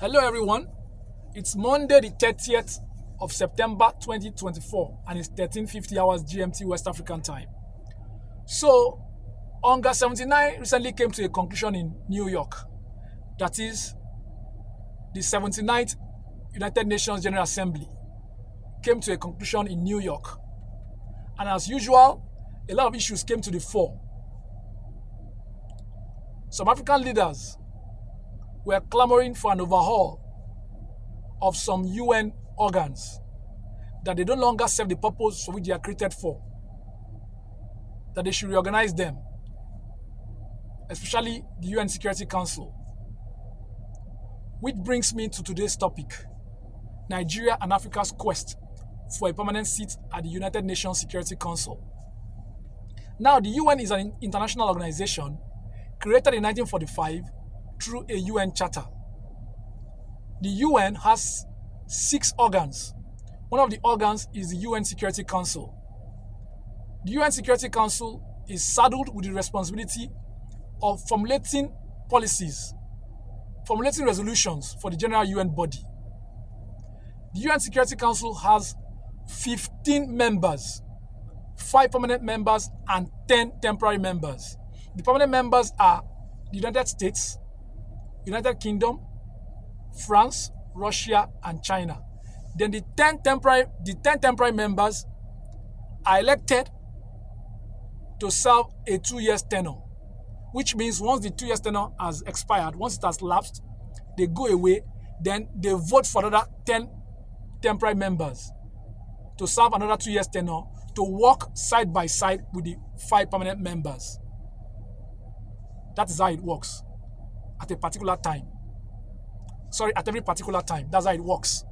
Hello everyone, it's Monday the 30th of September 2024 and it's 13:50 hours GMT West African time. So, UNGA 79 recently came to a conclusion in New York. That is, the 79th United Nations General Assembly came to a conclusion in New York. And as usual, a lot of issues came to the fore. Some African leaders were clamoring for an overhaul of some UN organs, that they no longer serve the purpose for which they are created for, that they should reorganize them, especially the UN Security Council. Which brings me to today's topic, Nigeria and Africa's quest for a permanent seat at the United Nations Security Council. Now, the UN is an international organization created in 1945 through a UN charter. The UN has 6 organs. One of the organs is the UN Security Council. The UN Security Council is saddled with the responsibility of formulating policies, formulating resolutions for the general UN body. The UN Security Council has 15 members, 5 permanent members and 10 temporary members. The permanent members are the United States, United Kingdom, France, Russia, and China. Then the 10 temporary members are elected to serve a 2-year tenure, which means once the 2-year tenure has expired, once it has lapsed, they go away, then they vote for another 10 temporary members to serve another 2-year tenure to work side by side with the 5 permanent members. That is how it works at a particular time. At every particular time. That's how it works.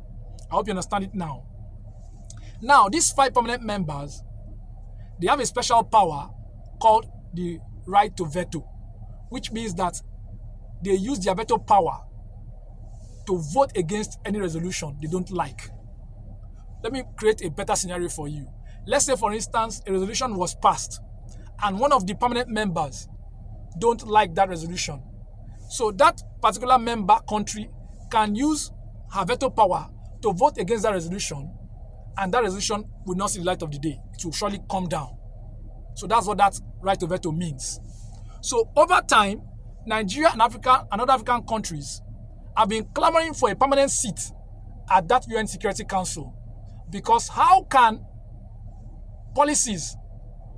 I hope you understand it now. Now, these 5 permanent members, they have a special power called the right to veto, which means that they use their veto power to vote against any resolution they don't like. Let me create a better scenario for you. Let's say, for instance, a resolution was passed and one of the permanent members don't like that resolution. So that particular member country can use her veto power to vote against that resolution, and that resolution will not see the light of the day. It will surely come down. So that's what that right to veto means. So over time, Nigeria and Africa and other African countries have been clamoring for a permanent seat at that UN Security Council, because how can policies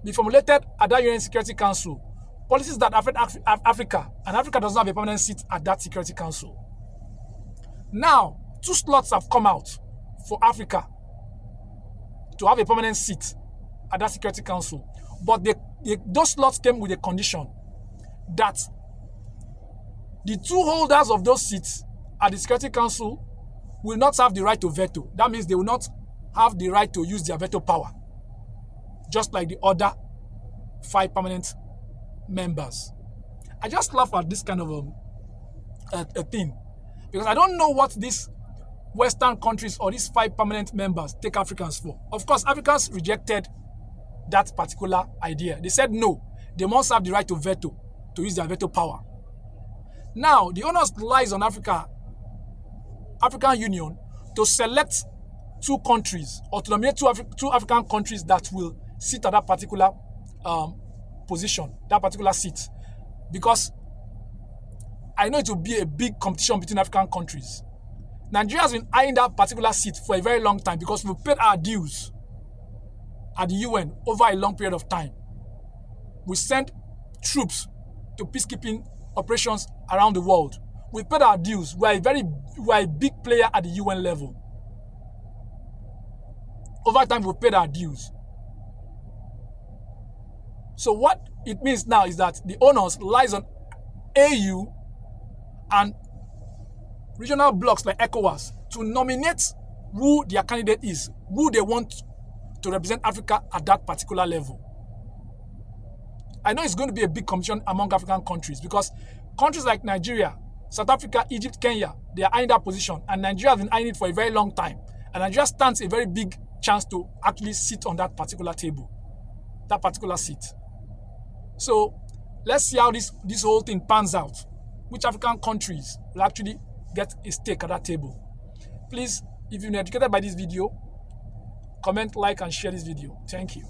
be formulated at that UN Security Council, policies that affect Africa, and Africa does not have a permanent seat at that Security Council? Now, 2 slots have come out for Africa to have a permanent seat at that Security Council. But those slots came with a condition that the 2 holders of those seats at the Security Council will not have the right to veto. That means they will not have the right to use their veto power, just like the other 5 permanent members. I just laugh at this kind of a thing, because I don't know what these Western countries or these 5 permanent members take Africans for. Of course, Africans rejected that particular idea. They said no, they must have the right to veto, to use their veto power. Now, the onus lies on African Union to select 2 countries, or to nominate 2 African countries that will sit at that particular position, that particular seat. Because I know it will be a big competition between African countries. Nigeria has been eyeing that particular seat for a very long time because we've paid our dues at the UN over a long period of time. We sent troops to peacekeeping operations around the world. We paid our dues. We are a big player at the UN level. Over time, we've paid our dues. So what it means now is that the onus lies on AU and regional blocs like ECOWAS to nominate who their candidate is, who they want to represent Africa at that particular level. I know it's going to be a big competition among African countries, because countries like Nigeria, South Africa, Egypt, Kenya, they are eyeing that position, and Nigeria has been eyeing it for a very long time. And Nigeria stands a very big chance to actually sit on that particular table, that particular seat. So let's see how this whole thing pans out. Which African countries will actually get a stake at that table. Please, if you've been educated by this video, comment, like, and share this video. Thank you.